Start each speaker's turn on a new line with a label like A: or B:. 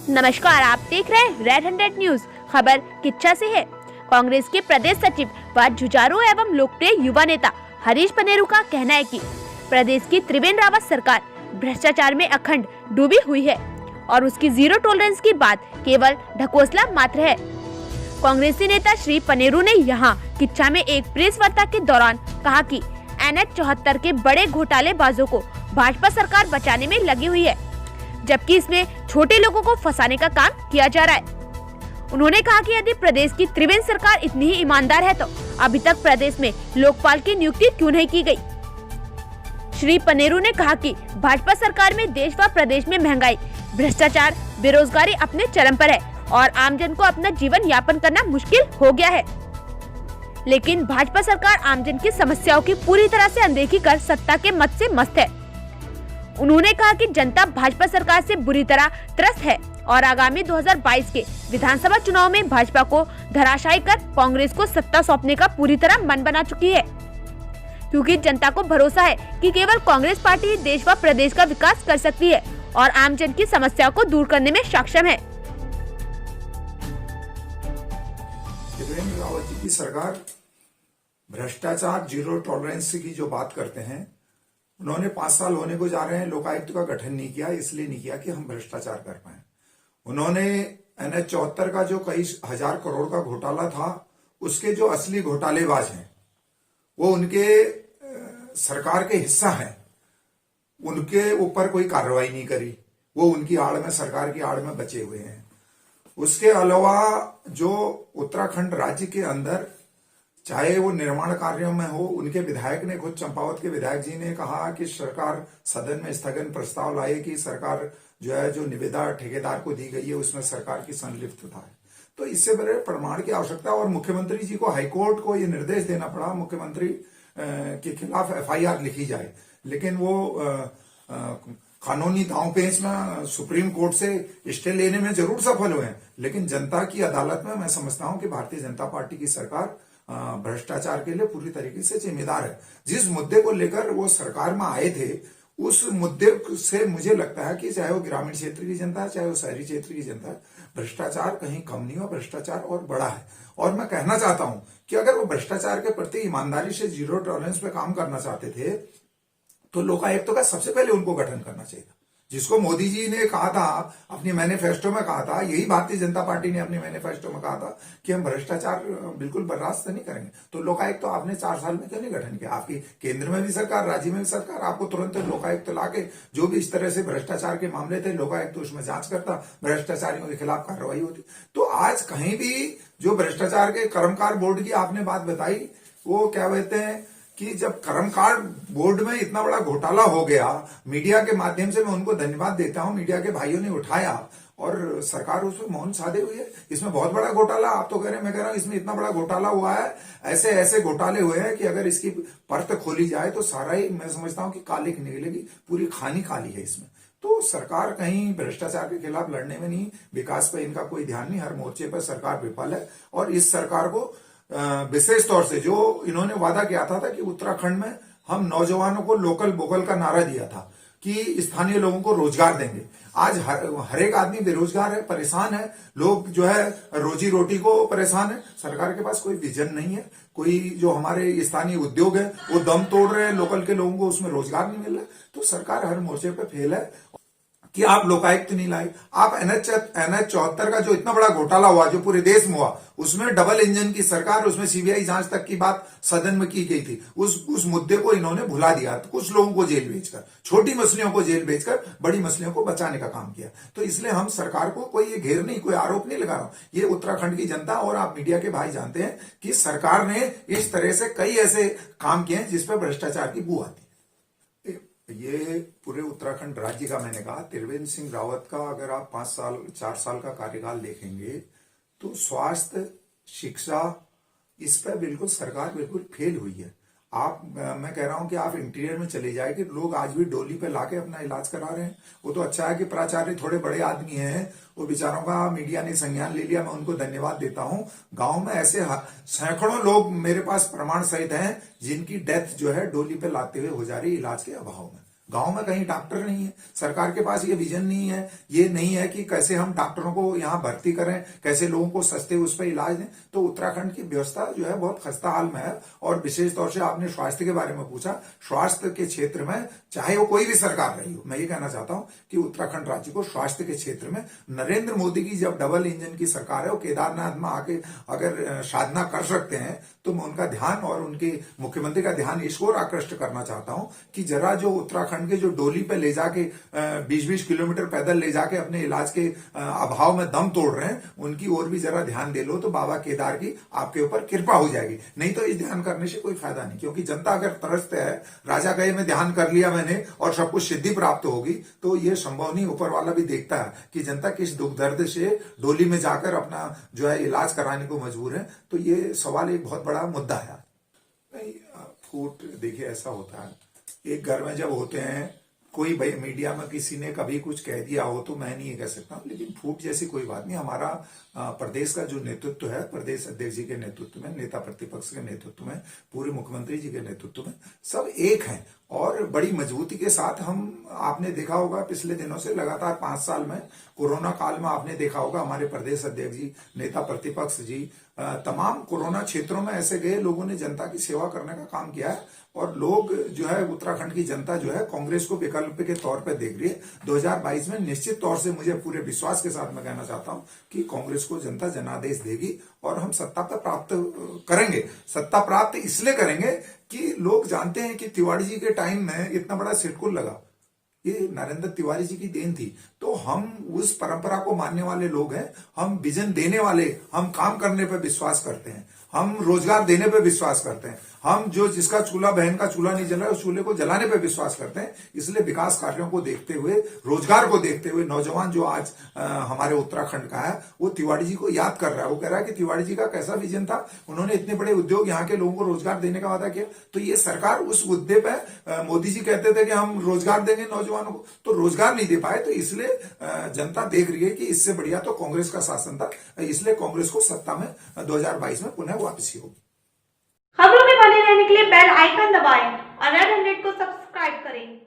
A: नमस्कार, आप देख रहे हैं रेड 100 न्यूज। खबर किच्छा से है। कांग्रेस के प्रदेश सचिव व जुझारू एवं लोकप्रिय युवा नेता हरीश पनेरू का कहना है कि प्रदेश की त्रिवेंद्र रावत सरकार भ्रष्टाचार में अखंड डूबी हुई है और उसकी जीरो टॉलरेंस की बात केवल ढकोसला मात्र है। कांग्रेसी नेता श्री पनेरू ने यहां किच्छा में एक प्रेस वार्ता के दौरान कहा कि NH 74 के बड़े घोटालेबाजों को भाजपा सरकार बचाने में लगी हुई है, जबकि इसमें छोटे लोगों को फंसाने का काम किया जा रहा है। उन्होंने कहा कि यदि प्रदेश की त्रिवेंद्र सरकार इतनी ही ईमानदार है तो अभी तक प्रदेश में लोकपाल की नियुक्ति क्यों नहीं की गई। श्री पनेरू ने कहा कि भाजपा सरकार में देश व प्रदेश में महंगाई, भ्रष्टाचार, बेरोजगारी अपने चरम पर है और आमजन को अपना जीवन यापन करना मुश्किल हो गया है। लेकिन भाजपा सरकार आमजन की समस्याओं की पूरी तरह से अनदेखी कर सत्ता के मद से मस्त है। उन्होंने कहा कि जनता भाजपा सरकार से बुरी तरह त्रस्त है और आगामी 2022 के विधानसभा चुनाव में भाजपा को धराशायी कर कांग्रेस को सत्ता सौंपने का पूरी तरह मन बना चुकी है, क्योंकि जनता को भरोसा है कि केवल कांग्रेस पार्टी ही देश व प्रदेश का विकास कर सकती है और आमजन की समस्याओं को दूर करने में सक्षम है।
B: त्रिवेंद्र रावत जी की सरकार भ्रष्टाचार जीरो टॉलरेंस की जो बात करते हैं, उन्होंने 5 साल होने को जा रहे हैं, लोकायुक्त का गठन नहीं किया, इसलिए नहीं किया कि हम भ्रष्टाचार कर पाए। उन्होंने NH 74 का जो कई हजार करोड़ का घोटाला था, उसके जो असली घोटालेबाज हैं वो उनके सरकार के हिस्सा हैं, उनके ऊपर कोई कार्रवाई नहीं करी। वो उनकी आड़ में, सरकार की आड़ में बचे हुए हैं। उसके अलावा जो उत्तराखंड राज्य के अंदर चाहे वो निर्माण कार्यों में हो, उनके विधायक ने खुद, चंपावत के विधायक जी ने कहा कि सरकार सदन में स्थगन प्रस्ताव लाए कि सरकार जो है, जो निविदा ठेकेदार को दी गई है उसमें सरकार की संलिप्तता है। तो इससे बड़े प्रमाण की आवश्यकता, और मुख्यमंत्री जी को, हाईकोर्ट को ये निर्देश देना पड़ा मुख्यमंत्री के खिलाफ FIR लिखी जाए, लेकिन वो कानूनी दांवपेच में सुप्रीम कोर्ट से स्टे लेने में जरूर सफल हुए हैं, लेकिन जनता की अदालत में मैं समझता हूं कि भारतीय जनता पार्टी की सरकार भ्रष्टाचार के लिए पूरी तरीके से जिम्मेदार है। जिस मुद्दे को लेकर वो सरकार में आए थे, उस मुद्दे से मुझे लगता है कि चाहे वो ग्रामीण क्षेत्र की जनता है, चाहे वो शहरी क्षेत्र की जनता है, भ्रष्टाचार कहीं कम नहीं हो, भ्रष्टाचार और बड़ा है। और मैं कहना चाहता हूं कि अगर वो भ्रष्टाचार के प्रति ईमानदारी से जीरो टॉलरेंस पे काम करना चाहते थे तो लोकायुक्त का सबसे पहले उनको गठन करना चाहिए, जिसको मोदी जी ने कहा था, अपनी मैनिफेस्टो में कहा था, यही भारतीय जनता पार्टी ने अपनी मैनिफेस्टो में कहा था कि हम भ्रष्टाचार बिल्कुल बर्दाश्त नहीं करेंगे। तो लोकायुक्त तो आपने 4 साल में क्यों नहीं गठन किया? आपकी केंद्र में भी सरकार, राज्य में भी सरकार, आपको तुरंत लोकायुक्त लाके जो भी इस तरह से भ्रष्टाचार के मामले थे, लोकायुक्त उसमें जांच करता, भ्रष्टाचारियों के खिलाफ कार्रवाई होती। तो आज कहीं भी जो भ्रष्टाचार के कर्मकार बोर्ड की आपने बात बताई, वो क्या कहते हैं कि जब कर्मकार बोर्ड में इतना बड़ा घोटाला हो गया, मीडिया के माध्यम से मैं उनको धन्यवाद देता हूं, मीडिया के भाइयों ने उठाया और सरकार उसमें मौन साधे हुई है। इसमें बहुत बड़ा घोटाला, आप तो कह रहे हैं, मैं कह रहा हूं इसमें इतना बड़ा घोटाला हुआ है, ऐसे ऐसे घोटाले हुए हैं कि अगर इसकी परत खोली जाए तो सारा ही, मैं समझता हूं कि काली निकलेगी, पूरी खानी काली है इसमें। तो सरकार कहीं भ्रष्टाचार के खिलाफ लड़ने में नहीं, विकास पर इनका कोई ध्यान नहीं, हर मोर्चे पर सरकार विफल है। और इस सरकार को विशेष तौर से जो इन्होंने वादा किया था कि उत्तराखंड में हम नौजवानों को लोकल वोकल का नारा दिया था कि स्थानीय लोगों को रोजगार देंगे। आज हर एक आदमी बेरोजगार है, परेशान है, लोग जो है रोजी रोटी को परेशान है। सरकार के पास कोई विजन नहीं है, कोई जो हमारे स्थानीय उद्योग है वो दम तोड़ रहे हैं, लोकल के लोगों को उसमें रोजगार नहीं मिल रहा। तो सरकार हर मोर्चे पे फेल है कि आप लोकायुक्त नहीं लाए। आप NH 74 का जो इतना बड़ा घोटाला हुआ, जो पूरे देश में हुआ, उसमें डबल इंजन की सरकार, उसमें CBI जांच तक की बात सदन में की गई थी, उस मुद्दे को इन्होंने भुला दिया। तो कुछ लोगों को जेल भेजकर, छोटी मछलियों को जेल भेजकर बड़ी मछलियों को बचाने का काम किया। तो इसलिए हम सरकार को कोई ये घेर नहीं, कोई आरोप नहीं लगा रहा हूं। ये उत्तराखंड की जनता और आप मीडिया के भाई जानते हैं कि सरकार ने इस तरह से कई ऐसे काम किए हैं जिसपे भ्रष्टाचार की बू आती है। ये पूरे उत्तराखंड राज्य का, मैंने कहा, त्रिवेंद्र सिंह रावत का अगर आप 4 साल का कार्यकाल देखेंगे तो स्वास्थ्य, शिक्षा, इस पर बिल्कुल सरकार बिल्कुल फेल हुई है। मैं कह रहा हूं कि आप इंटीरियर में चले जाए कि लोग आज भी डोली पे लाके अपना इलाज करा रहे हैं। वो तो अच्छा है कि प्राचार्य थोड़े बड़े आदमी हैं, वो बेचारों का मीडिया ने संज्ञान ले लिया, मैं उनको धन्यवाद देता हूं। गांव में ऐसे सैकड़ों लोग मेरे पास प्रमाण सहित हैं जिनकी डेथ जो है डोली पे लाते हुए हो जा रही है इलाज के अभाव में। गांव में कहीं डॉक्टर नहीं है, सरकार के पास ये विजन नहीं है, ये नहीं है कि कैसे हम डॉक्टरों को यहाँ भर्ती करें, कैसे लोगों को सस्ते उस पर इलाज दें। तो उत्तराखंड की व्यवस्था जो है बहुत खस्ता हाल में है। और विशेष तौर से आपने स्वास्थ्य के बारे में पूछा, स्वास्थ्य के क्षेत्र में चाहे वो कोई भी सरकार रही हो, मैं ये कहना चाहता हूं कि उत्तराखंड राज्य को स्वास्थ्य के क्षेत्र में नरेंद्र मोदी की जब डबल इंजन की सरकार है, वो केदारनाथ में आके अगर साधना कर सकते हैं, तो मैं उनका ध्यान और उनके मुख्यमंत्री का ध्यान इस ओर आकृष्ट करना चाहता हूं कि जरा जो उत्तराखंड के जो डोली पे ले जाके 20-20 किलोमीटर पैदल ले जाके अपने इलाज के अभाव में दम तोड़ रहे हैं, उनकी ओर भी जरा ध्यान दे लो तो बाबा केदार की आपके ऊपर कृपा हो जाएगी। नहीं तो इस ध्यान करने से कोई फायदा नहीं, क्योंकि जनता अगर तरसते है, राजा कहे मैं ध्यान कर लिया मैंने और सब कुछ सिद्धि प्राप्त होगी, तो ये संभव नहीं। ऊपर वाला भी देखता है कि जनता किस दुख दर्द से डोली में जाकर अपना जो है इलाज कराने को मजबूर है। तो ये सवाल एक बहुत बड़ा मुद्दा है। नहीं, फूट देखिए ऐसा होता है, एक घर में जब होते हैं, कोई भाई मीडिया में किसी ने कभी कुछ कह दिया हो तो मैं नहीं ये कह सकता, लेकिन फूट जैसी कोई बात नहीं। हमारा प्रदेश का जो नेतृत्व है, प्रदेश अध्यक्ष जी के नेतृत्व में, नेता प्रतिपक्ष के नेतृत्व में, पूर्व मुख्यमंत्री जी के नेतृत्व में सब एक हैं और बड़ी मजबूती के साथ हम, आपने देखा होगा पिछले दिनों से लगातार 5 साल में, कोरोना काल में आपने देखा होगा हमारे प्रदेश अध्यक्ष जी, नेता प्रतिपक्ष जी तमाम कोरोना क्षेत्रों में ऐसे गए, लोगों ने जनता की सेवा करने का काम किया है। और लोग जो है, उत्तराखंड की जनता जो है कांग्रेस को विकल्प के तौर पर देख रही है। 2022 में निश्चित तौर से मुझे पूरे विश्वास के साथ मैं कहना चाहता हूं कि कांग्रेस को जनता जनादेश देगी और हम सत्ता पर प्राप्त करेंगे। सत्ता प्राप्त इसलिए करेंगे कि लोग जानते हैं कि तिवारी जी के टाइम में इतना बड़ा सिटकुल लगा, ये नरेंद्र तिवारी जी की देन थी। तो हम उस परंपरा को मानने वाले लोग हैं, हम विजन देने वाले, हम काम करने पर विश्वास करते हैं, हम रोजगार देने पर विश्वास करते हैं, हम जो जिसका चूल्हा, बहन का चूल्हा नहीं जल रहा है, उस चूल्हे को जलाने पर विश्वास करते हैं। इसलिए विकास कार्यों को देखते हुए, रोजगार को देखते हुए, नौजवान जो आज हमारे उत्तराखंड का है, वो तिवारी जी को याद कर रहा है। वो कह रहा है कि तिवारी जी का कैसा विजन था, उन्होंने इतने बड़े उद्योग, यहाँ के लोगों को रोजगार देने का वादा किया। तो ये सरकार उस मुद्दे पर, मोदी जी कहते थे कि हम रोजगार देंगे नौजवानों को, तो रोजगार नहीं दे पाए। तो इसलिए जनता देख रही है कि इससे बढ़िया तो कांग्रेस का शासन था, इसलिए कांग्रेस को सत्ता में 2022 में पुनः वापसी होगी।
C: खबरों में बने रहने के लिए बेल आइकन दबाएं और रेड 100 को सब्सक्राइब करें।